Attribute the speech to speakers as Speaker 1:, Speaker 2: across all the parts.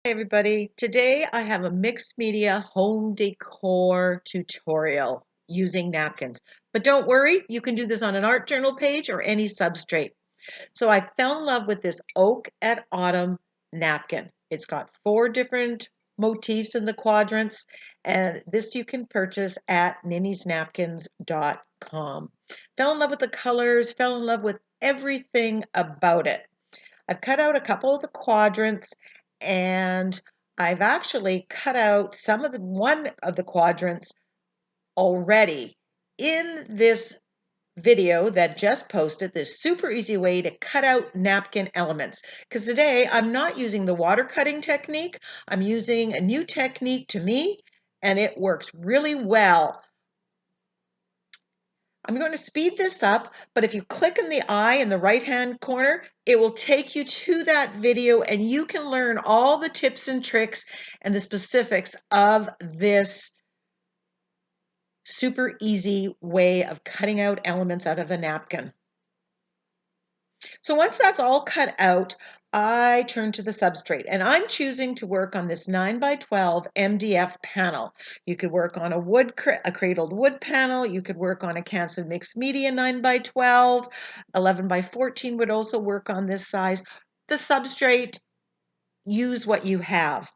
Speaker 1: Hi everybody. Today I have a mixed media home decor tutorial using napkins. But don't worry, you can do this on an art journal page or any substrate. So I fell in love with this Oak at Autumn napkin. It's got 4 different motifs in the quadrants, and this you can purchase at ninniesnapkins.com. Fell in love with the colors, fell in love with everything about it. I've cut out a couple of the quadrants, and I've actually cut out one of the quadrants already in this video that just posted, this super easy way to cut out napkin elements. Because today I'm not using the water cutting technique, I'm using a new technique to me, and it works really well. I'm going to speed this up, but if you click in the eye in the right-hand corner, it will take you to that video and you can learn all the tips and tricks and the specifics of this super easy way of cutting out elements out of a napkin. So once that's all cut out, I turn to the substrate, and I'm choosing to work on this 9x12 MDF panel. You could work on a cradled wood panel. You could work on a Canson mixed media 9x12. 11x14 would also work on this size. The substrate, use what you have.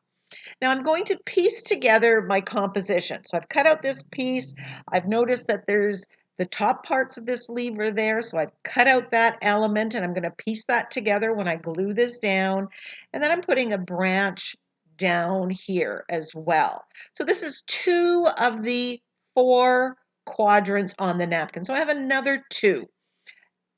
Speaker 1: Now I'm going to piece together my composition. So I've cut out this piece. I've noticed that there's the top parts of this leaf are there, so I've cut out that element and I'm going to piece that together when I glue this down. And then I'm putting a branch down here as well. So this is 2 of the 4 quadrants on the napkin. So I have another 2.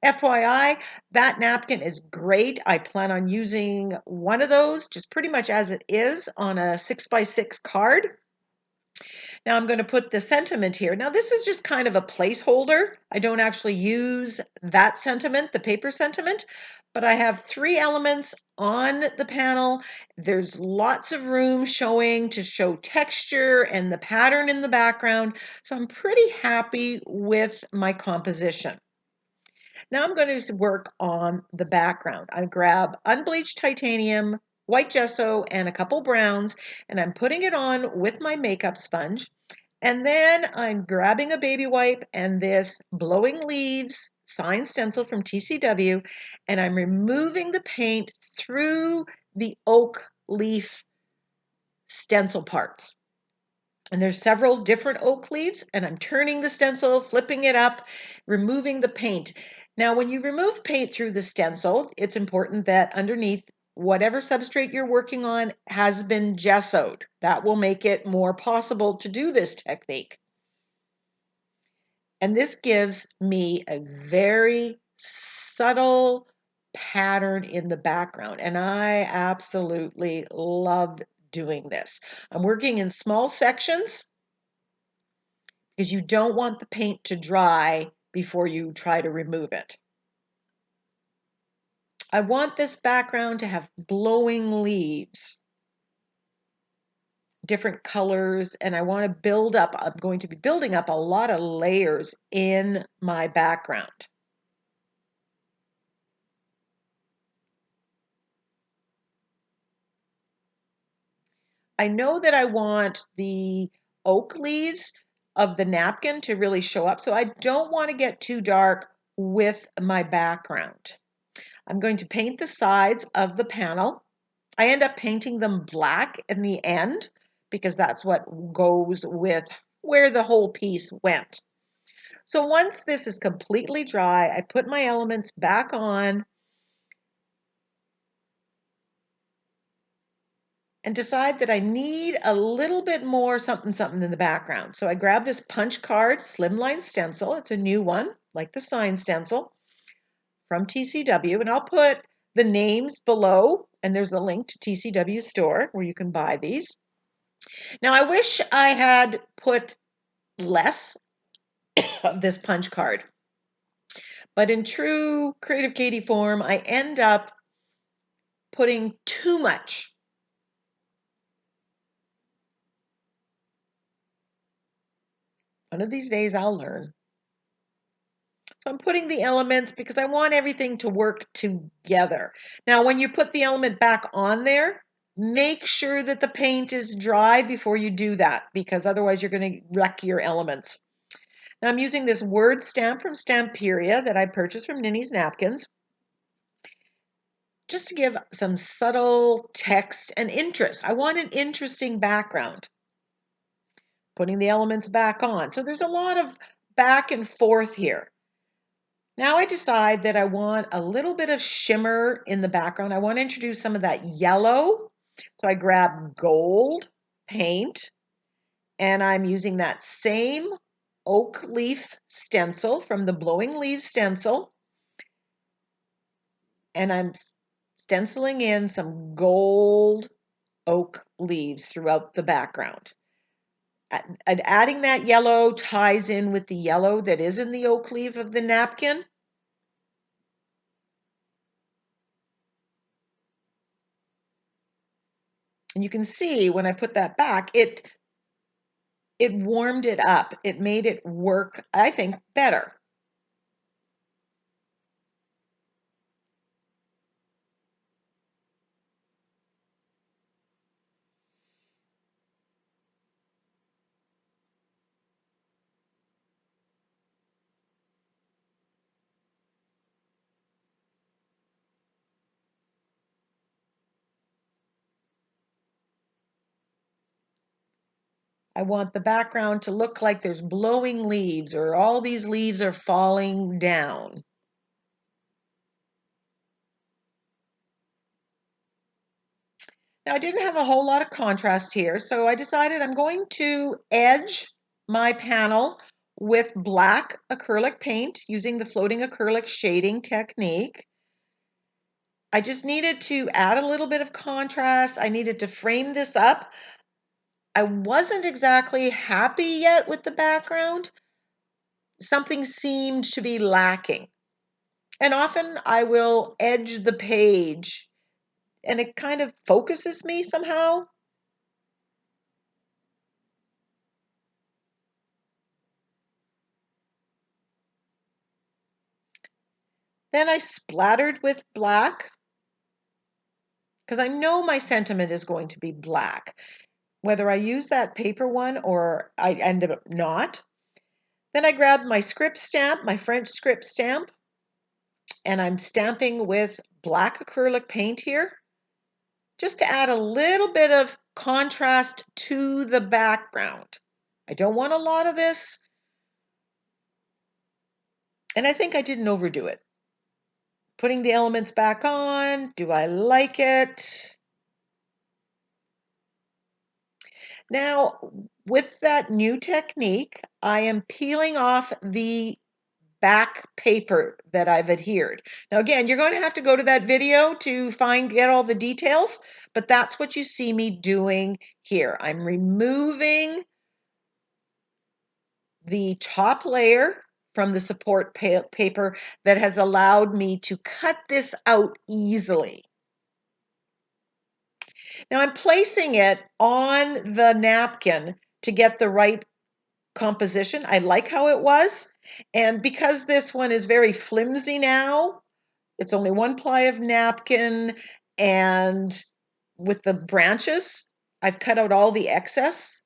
Speaker 1: FYI, that napkin is great. I plan on using one of those just pretty much as it is on a 6x6 card. Now I'm going to put the sentiment here. Now this is just kind of a placeholder. I don't actually use that sentiment, the paper sentiment, but I have 3 elements on the panel. There's lots of room to show texture and the pattern in the background. So I'm pretty happy with my composition. Now I'm going to work on the background. I grab unbleached titanium, white gesso, and a couple browns, and I'm putting it on with my makeup sponge. And then I'm grabbing a baby wipe and this Blowing Leaves signed stencil from TCW, and I'm removing the paint through the oak leaf stencil parts. And there's several different oak leaves, and I'm turning the stencil, flipping it up, removing the paint. Now, when you remove paint through the stencil, it's important that underneath whatever substrate you're working on has been gessoed. That will make it more possible to do this technique. And this gives me a very subtle pattern in the background, and I absolutely love doing this. I'm working in small sections because you don't want the paint to dry before you try to remove it. I want this background to have blowing leaves, different colors, and I want to build up, I'm going to be building up a lot of layers in my background. I know that I want the oak leaves of the napkin to really show up, so I don't want to get too dark with my background. I'm going to paint the sides of the panel. I end up painting them black in the end because that's what goes with where the whole piece went. So once this is completely dry, I put my elements back on and decide that I need a little bit more something in the background. So I grab this punch card slimline stencil. It's a new one, like the sign stencil from TCW, and I'll put the names below, and there's a link to TCW store where you can buy these. Now I wish I had put less of this punch card, but in true Creative Katie form, I end up putting too much. One of these days I'll learn. So I'm putting the elements because I want everything to work together. Now, when you put the element back on there, Make sure that the paint is dry before you do that, because otherwise you're going to wreck your elements. Now I'm using this word stamp from Stamperia that I purchased from Ninny's Napkins, just to give some subtle text and interest. I want an interesting background. Putting the elements back on. So there's a lot of back and forth here. Now I decide that I want a little bit of shimmer in the background. I want to introduce some of that yellow. So I grab gold paint, and I'm using that same oak leaf stencil from the Blowing Leaves stencil. And I'm stenciling in some gold oak leaves throughout the background. And adding that yellow ties in with the yellow that is in the oak leaf of the napkin. And you can see when I put that back, it warmed it up. It made it work, I think, better. I want the background to look like there's blowing leaves or all these leaves are falling down. Now I didn't have a whole lot of contrast here, so I decided I'm going to edge my panel with black acrylic paint using the floating acrylic shading technique. I just needed to add a little bit of contrast. I needed to frame this up. I wasn't exactly happy yet with the background. Something seemed to be lacking. And often I will edge the page and it kind of focuses me somehow. Then I splattered with black because I know my sentiment is going to be black, whether I use that paper one or I end up not. Then I grabbed my script stamp, my French script stamp, and I'm stamping with black acrylic paint here, just to add a little bit of contrast to the background. I don't want a lot of this, and I think I didn't overdo it. Putting the elements back on, do I like it? Now, with that new technique, I am peeling off the back paper that I've adhered. Now again, you're going to have to go to that video to get all the details, but that's what you see me doing here. I'm removing the top layer from the support paper that has allowed me to cut this out easily. Now I'm placing it on the napkin to get the right composition. I like how it was. And because this one is very flimsy now, it's only one ply of napkin, and with the branches, I've cut out all the excess.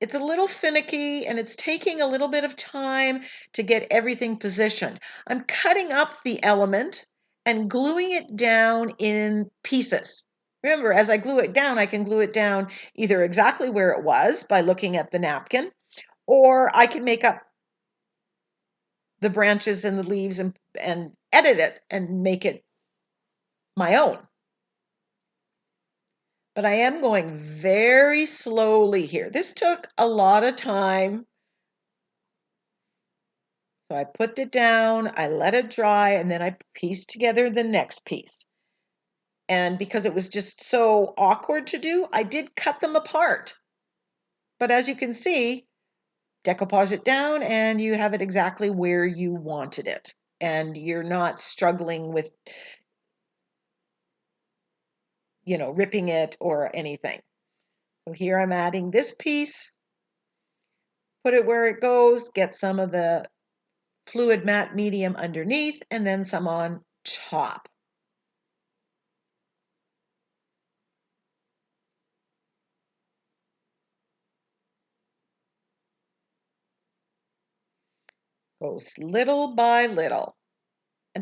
Speaker 1: It's a little finicky and it's taking a little bit of time to get everything positioned. I'm cutting up the element and gluing it down in pieces. Remember, as I glue it down, I can glue it down either exactly where it was by looking at the napkin, or I can make up the branches and the leaves and edit it and make it my own. But I am going very slowly here. This took a lot of time. So I put it down, I let it dry, and then I pieced together the next piece. And because it was just so awkward to do, I did cut them apart. But as you can see, decoupage it down and you have it exactly where you wanted it. And you're not struggling with, ripping it or anything. So here I'm adding this piece, put it where it goes, get some of the fluid matte medium underneath, and then some on top. goes little by little.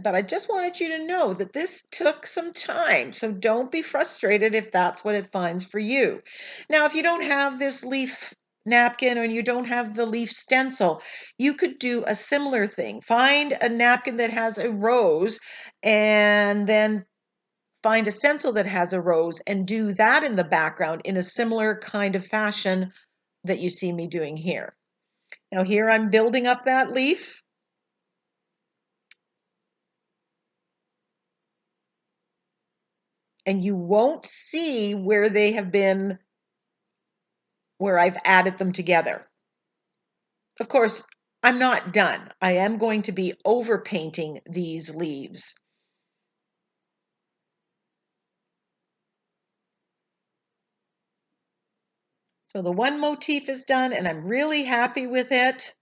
Speaker 1: But I just wanted you to know that this took some time, so don't be frustrated if that's what it finds for you. Now, if you don't have this leaf napkin or you don't have the leaf stencil, you could do a similar thing. Find a napkin that has a rose and then find a stencil that has a rose and do that in the background in a similar kind of fashion that you see me doing here. Now here I'm building up that leaf. And you won't see where they have been, where I've added them together. Of course, I'm not done. I am going to be overpainting these leaves. So the one motif is done and I'm really happy with it.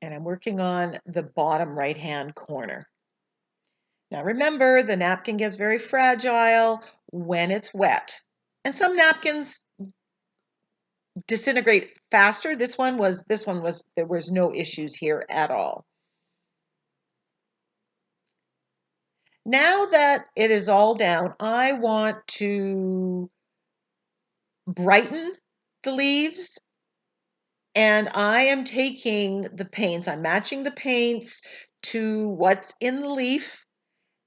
Speaker 1: And I'm working on the bottom right-hand corner. Now remember, the napkin gets very fragile when it's wet. And some napkins disintegrate faster. This one was, there was no issues here at all. Now that it is all down, I want to brighten the leaves, and I am taking the paints, I'm matching the paints to what's in the leaf,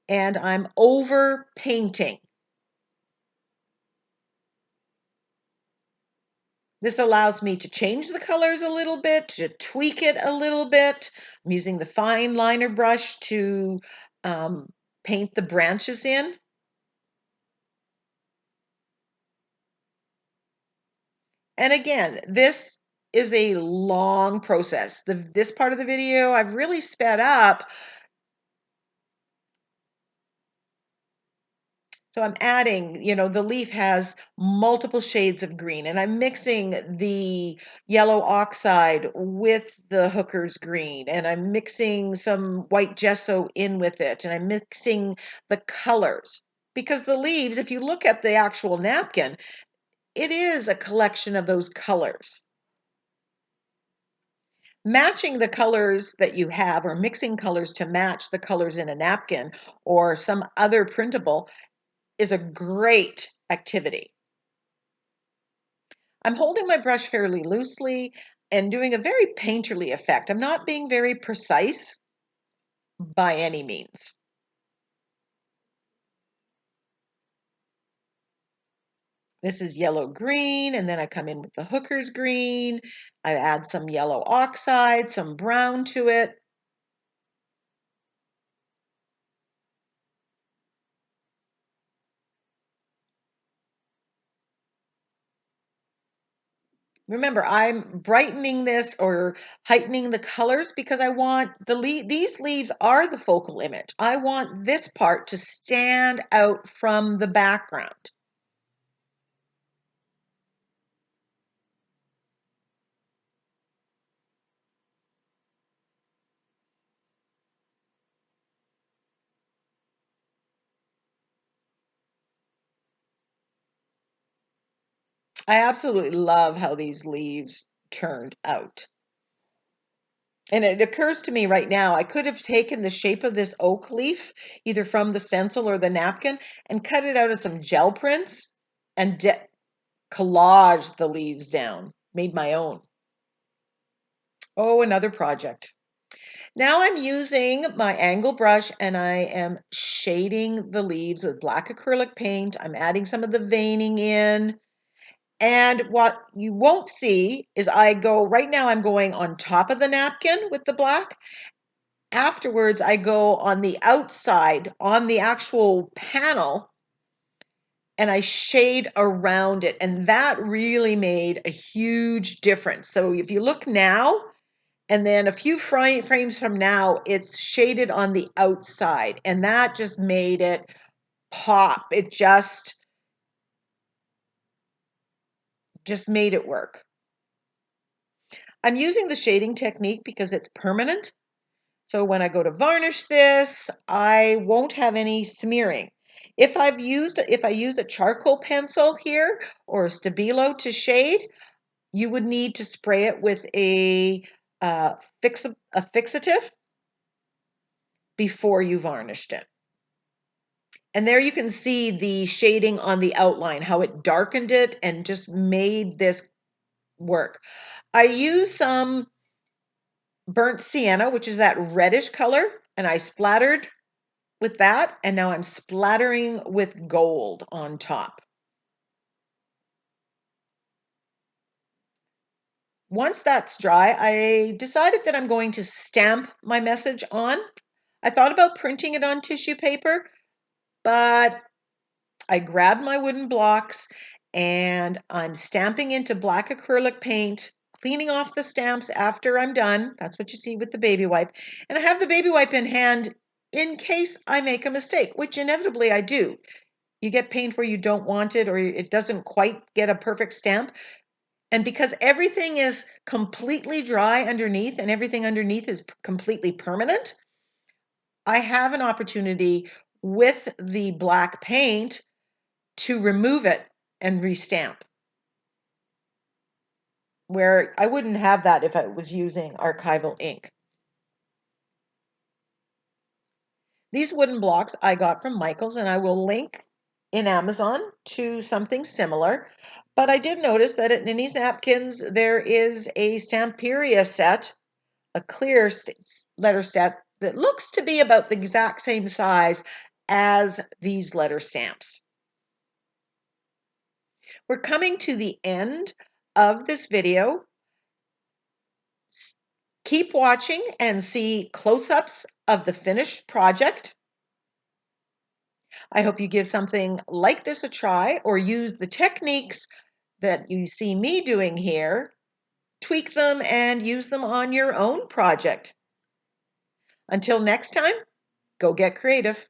Speaker 1: and I'm over painting. This allows me to change the colors a little bit, to tweak it a little bit. I'm using the fine liner brush to paint the branches in. And again, this is a long process. This part of the video I've really sped up. So I'm adding, the leaf has multiple shades of green, and I'm mixing the yellow oxide with the hooker's green, and I'm mixing some white gesso in with it, and I'm mixing the colors. Because the leaves, if you look at the actual napkin, it is a collection of those colors. Matching the colors that you have or mixing colors to match the colors in a napkin or some other printable is a great activity. I'm holding my brush fairly loosely and doing a very painterly effect. I'm not being very precise by any means. This is yellow green, and then I come in with the hooker's green. I add some yellow oxide, some brown to it. Remember, I'm brightening this or heightening the colors because I want these leaves are the focal image. I want this part to stand out from the background. I absolutely love how these leaves turned out. And it occurs to me right now, I could have taken the shape of this oak leaf, either from the stencil or the napkin, and cut it out of some gel prints and collaged the leaves down, made my own. Oh, another project. Now I'm using my angle brush and I am shading the leaves with black acrylic paint. I'm adding some of the veining in. And what you won't see is right now I'm going on top of the napkin with the black. Afterwards, I go on the outside, on the actual panel, and I shade around it. And that really made a huge difference. So if you look now, and then a few frames from now, it's shaded on the outside. And that just made it pop. It just made it work. I'm using the shading technique because it's permanent. So when I go to varnish this, I won't have any smearing. If I use a charcoal pencil here or a Stabilo to shade, you would need to spray it with a fixative before you varnished it. And there you can see the shading on the outline, how it darkened it and just made this work. I used some burnt sienna, which is that reddish color, and I splattered with that, and now I'm splattering with gold on top. Once that's dry, I decided that I'm going to stamp my message on. I thought about printing it on tissue paper, but I grabbed my wooden blocks and I'm stamping into black acrylic paint, cleaning off the stamps after I'm done. That's what you see with the baby wipe. And I have the baby wipe in hand in case I make a mistake, which inevitably I do. You get paint where you don't want it or it doesn't quite get a perfect stamp. And because everything is completely dry underneath and everything underneath is completely permanent, I have an opportunity with the black paint to remove it and restamp, where I wouldn't have that if I was using archival ink. These wooden blocks I got from Michael's, and I will link in Amazon to something similar. But I did notice that at Ninny's Napkins, there is a Stamperia set, a clear letter set that looks to be about the exact same size as these letter stamps. We're coming to the end of this video. Keep watching and see close-ups of the finished project. I hope you give something like this a try or use the techniques that you see me doing here, tweak them and use them on your own project. Until next time, go get creative.